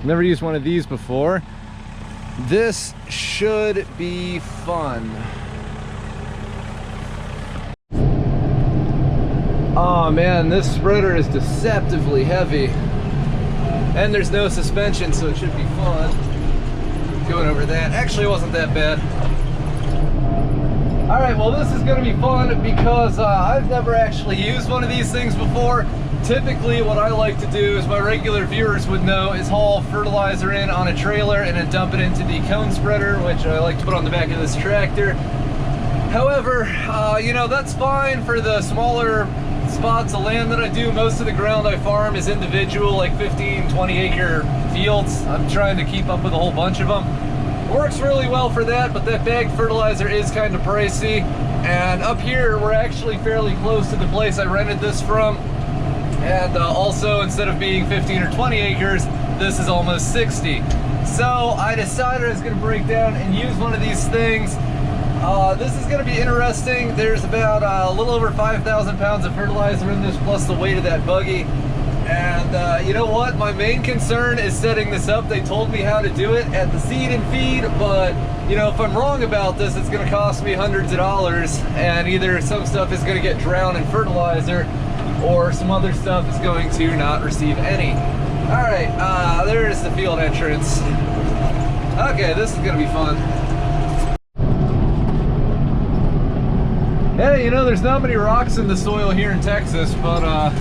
Never used one of these before. This should be fun. Oh man, this spreader is deceptively heavy. And there's no suspension, so it should be fun. Going over that. Actually, it wasn't that bad. Alright, well this is going to be fun because I've never actually used one of these things before. Typically what I like to do, as my regular viewers would know, is haul fertilizer in on a trailer and then dump it into the cone spreader, which I like to put on the back of this tractor. However, you know, that's fine for the smaller spots of land that I do. Most of the ground I farm is individual, like 15, 20 acre fields. I'm trying to keep up with a whole bunch of them. Works really well for that, but that bagged fertilizer is kind of pricey. And up here, we're actually fairly close to the place I rented this from. And also, instead of being 15 or 20 acres, this is almost 60. So I decided I was going to break down and use one of these things. This is going to be interesting. There's about a little over 5,000 pounds of fertilizer in this, plus the weight of that buggy. And you know what? My main concern is setting this up. They told me how to do it at the seed and feed, but you know, if I'm wrong about this, it's going to cost me hundreds of dollars, and either some stuff is going to get drowned in fertilizer, or some other stuff is going to not receive any. All right, there's the field entrance. Okay, this is going to be fun. Hey, you know, there's not many rocks in the soil here in Texas, but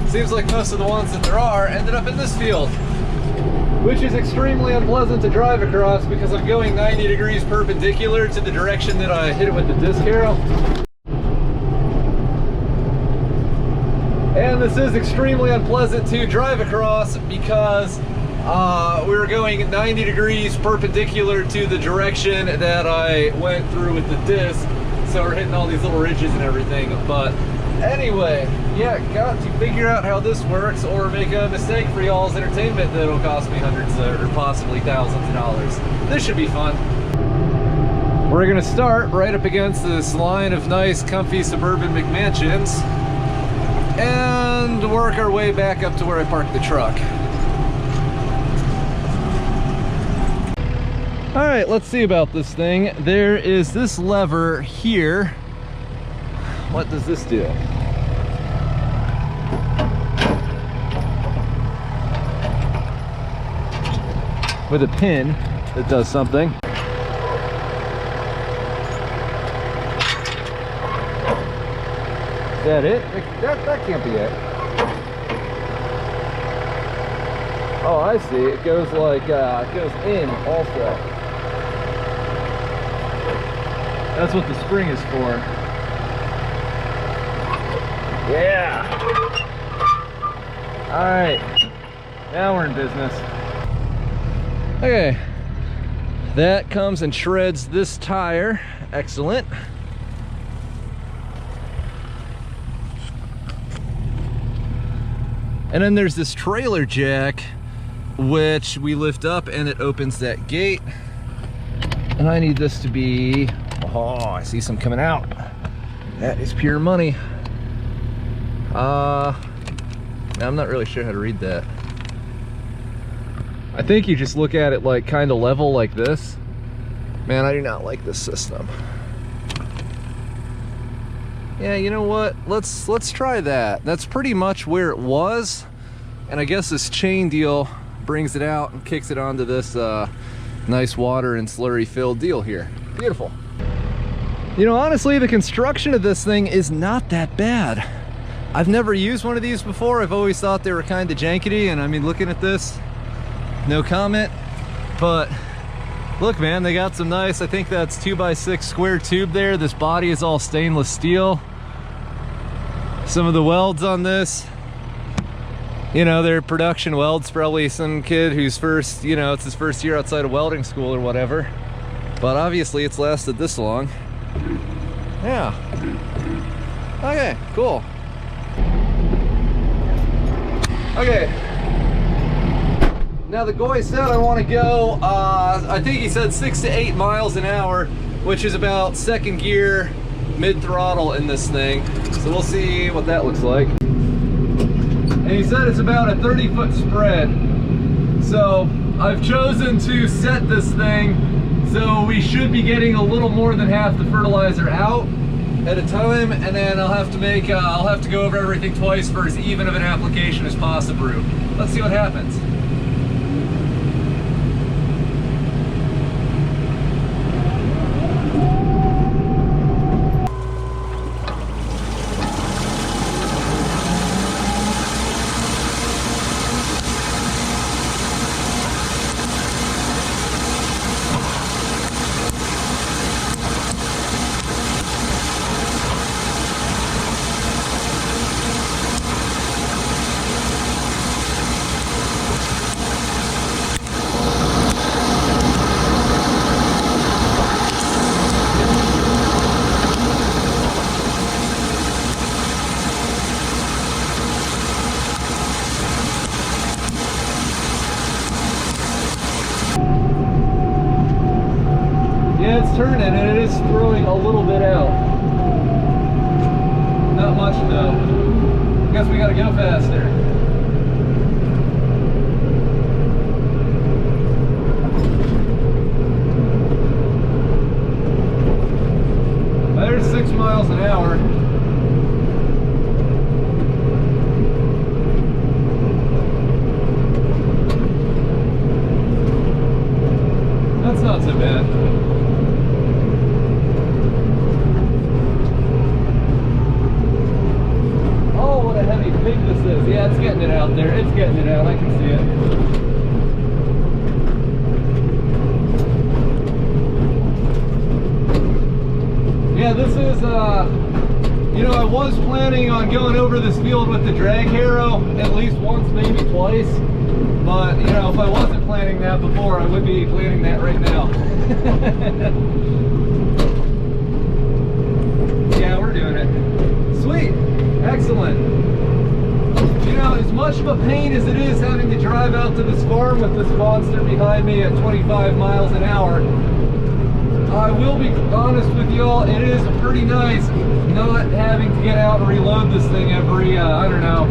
seems like most of the ones that there are ended up in this field, which is extremely unpleasant to drive across because I'm going 90 degrees perpendicular to the direction that I hit it with the disc harrow. And this is extremely unpleasant to drive across because we were going 90 degrees perpendicular to the direction that I went through with the disc. So we're hitting all these little ridges and everything. But anyway, yeah, got to figure out how this works or make a mistake for y'all's entertainment that'll cost me hundreds or possibly thousands of dollars. This should be fun. We're gonna start right up against this line of nice, comfy suburban McMansions and work our way back up to where I parked the truck. All right, let's see about this thing. There is this lever here. What does this do? With a pin that does something. Is that it? That can't be it. Oh, I see. It goes like, it goes in also. That's what the spring is for. Yeah. All right. Now we're in business. Okay. That comes and shreds this tire. Excellent. And then there's this trailer jack, which we lift up and it opens that gate. And I need this to be, oh, I see some coming out. That is pure money. I'm not really sure how to read that. I think you just look at it like kind of level like this. Man, I do not like this system. Yeah, you know what? Let's try that. That's pretty much where it was. And I guess this chain deal brings it out and kicks it onto this nice water and slurry filled deal here. Beautiful. You know, honestly, the construction of this thing is not that bad. I've never used one of these before. I've always thought they were kind of jankety, and I mean, looking at this, no comment. But look, man, they got some nice, I think that's 2x6 square tube there. This body is all stainless steel. Some of the welds on this, you know, they're production welds. Probably some kid who's first, you know, it's his first year outside of welding school or whatever. But obviously it's lasted this long. Yeah. Okay, cool. Okay. Now the guy said I want to go, I think he said 6 to 8 miles an hour, which is about second gear, mid-throttle in this thing. So we'll see what that looks like. And he said it's about a 30-foot spread. So I've chosen to set this thing so we should be getting a little more than half the fertilizer out at a time, and then I'll have to go over everything twice for as even of an application as possible. Let's see what happens. Yeah, it's turning and it is throwing a little bit out. Not much though. Guess we gotta go faster. There's 6 miles an hour. That's not so bad. Yeah, it's getting it out there. It's getting it out. I can see it. Yeah, this is, you know, I was planning on going over this field with the drag harrow at least once, maybe twice. But, you know, if I wasn't planning that before, I would be planning that right now. Yeah, we're doing it. Sweet. Excellent. You know, as much of a pain as it is having to drive out to this farm with this monster behind me at 25 miles an hour, I will be honest with y'all, it is pretty nice not having to get out and reload this thing every, I don't know,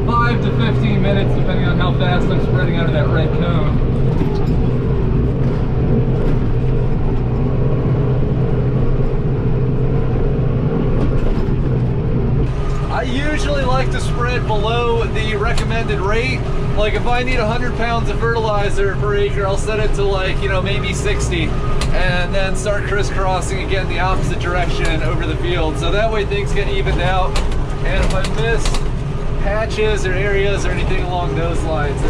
5 to 15 minutes, depending on how fast I'm spreading out of that red cone. I usually like to spread below the recommended rate. Like if I need 100 pounds of fertilizer per acre, I'll set it to like, you know, maybe 60 and then start crisscrossing again the opposite direction over the field. So that way things get evened out. And if I miss patches or areas or anything along those lines, it,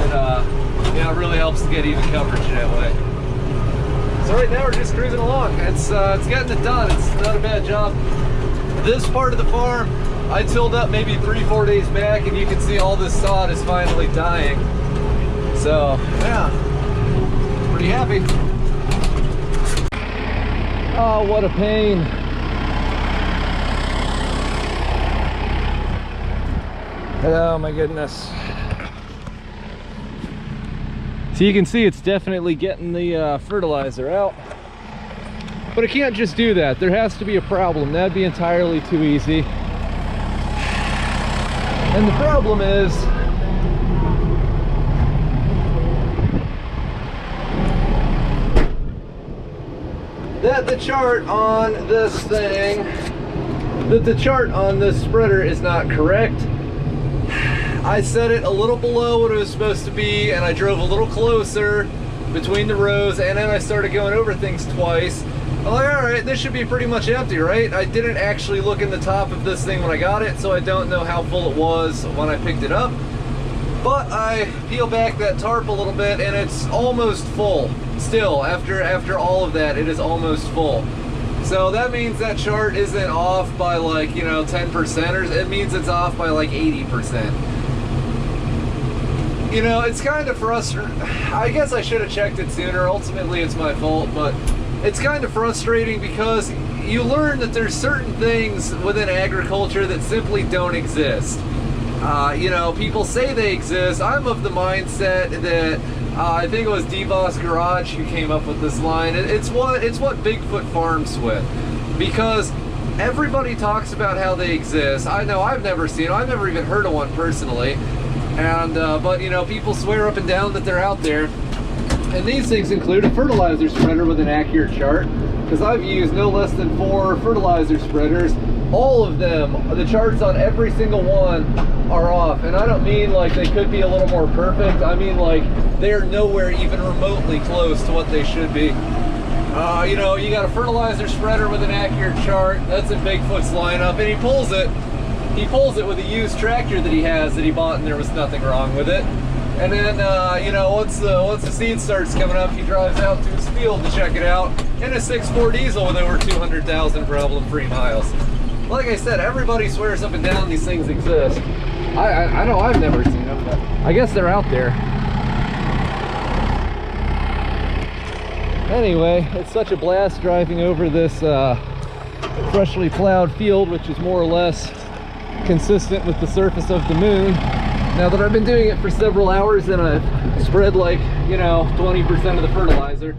you know, it really helps to get even coverage that way. So right now we're just cruising along. It's getting it done. It's not a bad job. This part of the farm, I tilled up maybe 3-4 days back, and you can see all this sod is finally dying. So, yeah, pretty happy. Oh, what a pain. Oh my goodness. So you can see it's definitely getting the fertilizer out. But it can't just do that. There has to be a problem. That'd be entirely too easy. And the problem is that the chart on this thing, that the chart on this spreader is not correct. I set it a little below what it was supposed to be, and I drove a little closer between the rows, and then I started going over things twice. I'm like, all right, this should be pretty much empty, right? I didn't actually look in the top of this thing when I got it, so I don't know how full it was when I picked it up. But I peel back that tarp a little bit, and it's almost full. Still, after all of that, it is almost full. So that means that chart isn't off by like, you know, 10%, or it means it's off by like 80%. You know, it's kind of frustrating. I guess I should have checked it sooner. Ultimately, it's my fault, but it's kind of frustrating because you learn that there's certain things within agriculture that simply don't exist. You know, people say they exist. I'm of the mindset that I think it was D-Boss Garage who came up with this line. It's what Bigfoot farms with, because everybody talks about how they exist. I know I've never seen them. I've never even heard of one personally. And but you know, people swear up and down that they're out there. And these things include a fertilizer spreader with an accurate chart, because I've used no less than 4 fertilizer spreaders. All of them, the charts on every single one are off. And I don't mean like they could be a little more perfect. I mean like they're nowhere even remotely close to what they should be. You know, you got a fertilizer spreader with an accurate chart. That's in Bigfoot's lineup, and he pulls it. He pulls it with a used tractor that he has that he bought, and there was nothing wrong with it. And then, you know, once the seed starts coming up, he drives out to his field to check it out in a 6.4 diesel with over 200,000 problem-free miles. Like I said, everybody swears up and down these things exist. I know I've never seen them, but I guess they're out there. Anyway, it's such a blast driving over this freshly plowed field, which is more or less consistent with the surface of the moon. Now that I've been doing it for several hours, and I've spread like, you know, 20% of the fertilizer,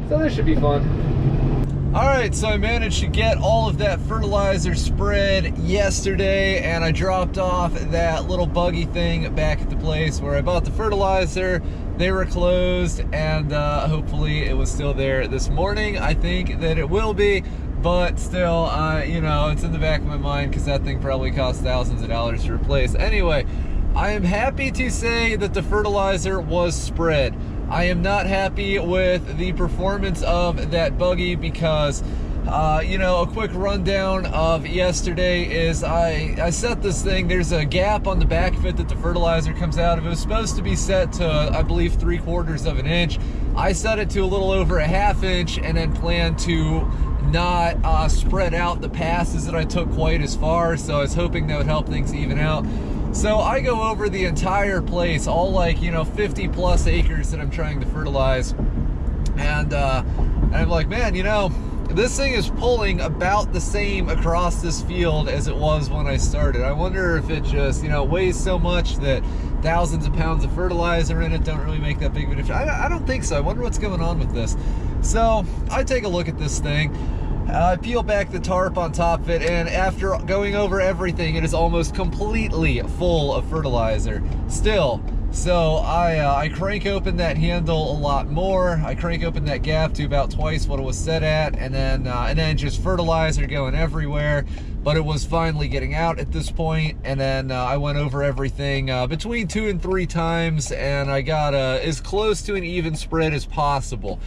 so this should be fun. All right, so I managed to get all of that fertilizer spread yesterday, and I dropped off that little buggy thing back at the place where I bought the fertilizer. They were closed, and hopefully it was still there this morning. I think that it will be, but still, you know, it's in the back of my mind because that thing probably costs thousands of dollars to replace. Anyway, I am happy to say that the fertilizer was spread. I am not happy with the performance of that buggy because, you know, a quick rundown of yesterday is I set this thing. There's a gap on the back of it that the fertilizer comes out of. It was supposed to be set to, I believe, 3/4 of an inch. I set it to a little over a 1/2 inch and then planned to not spread out the passes that I took quite as far, so I was hoping that would help things even out. So I go over the entire place, all like, you know, 50+ acres that I'm trying to fertilize, and I'm like, man, you know, this thing is pulling about the same across this field as it was when I started. I wonder if it just, you know, weighs so much that thousands of pounds of fertilizer in it don't really make that big of a difference. I don't think so. I wonder what's going on with this. So I take a look at this thing. I peel back the tarp on top of it, and after going over everything, it is almost completely full of fertilizer still. So I crank open that handle a lot more. I crank open that gap to about twice what it was set at, and then just fertilizer going everywhere. But it was finally getting out at this point, and then I went over everything between 2 and 3 times, and I got as close to an even spread as possible.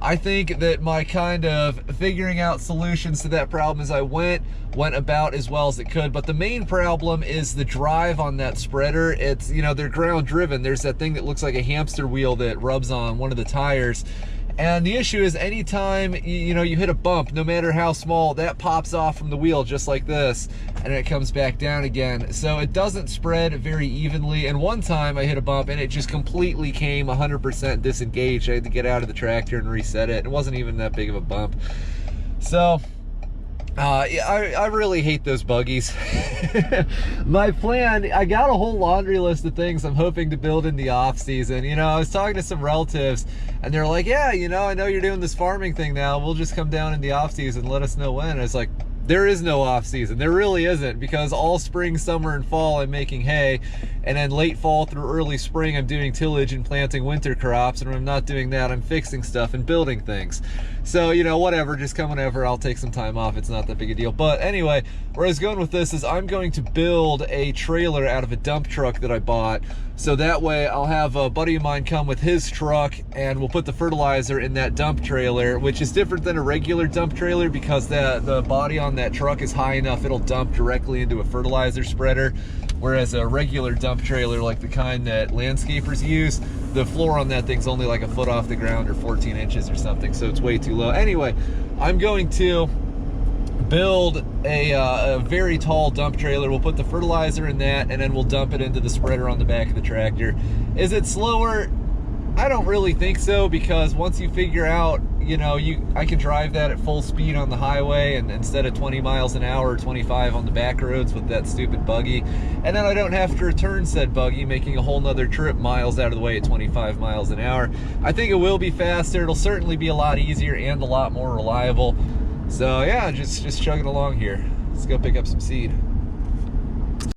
I think that my kind of figuring out solutions to that problem as I went about as well as it could. But the main problem is the drive on that spreader. It's, you know, they're ground driven. There's that thing that looks like a hamster wheel that rubs on one of the tires. And the issue is anytime, you know, you hit a bump, no matter how small, that pops off from the wheel just like this, and it comes back down again. So it doesn't spread very evenly. And one time I hit a bump and it just completely came 100% disengaged. I had to get out of the tractor and reset it. It wasn't even that big of a bump. So yeah, I really hate those buggies. My plan, I got a whole laundry list of things I'm hoping to build in the off season. You know, I was talking to some relatives and they're like, yeah, you know, I know you're doing this farming thing now. We'll just come down in the off season, let us know when. And I was like, there is no off season. There really isn't, because all spring, summer, and fall I'm making hay, and then late fall through early spring I'm doing tillage and planting winter crops, and when I'm not doing that, I'm fixing stuff and building things. So, you know, whatever, just come whenever. I'll take some time off. It's not that big a deal. But anyway, where I was going with this is I'm going to build a trailer out of a dump truck that I bought. So that way I'll have a buddy of mine come with his truck, and we'll put the fertilizer in that dump trailer, which is different than a regular dump trailer because the body on that truck is high enough it'll dump directly into a fertilizer spreader, whereas a regular dump trailer like the kind that landscapers use, the floor on that thing's only like a foot off the ground or 14 inches or something, so it's way too low. Anyway, I'm going to build a very tall dump trailer. We'll put the fertilizer in that, and then we'll dump it into the spreader on the back of the tractor. Is it slower? I don't really think so, because once you figure out, you know, I can drive that at full speed on the highway, and instead of 20 miles an hour or 25 on the back roads with that stupid buggy, and then I don't have to return said buggy, making a whole nother trip miles out of the way at 25 miles an hour. I think it will be faster. It'll certainly be a lot easier and a lot more reliable. So yeah, just chugging along here. Let's go pick up some seed.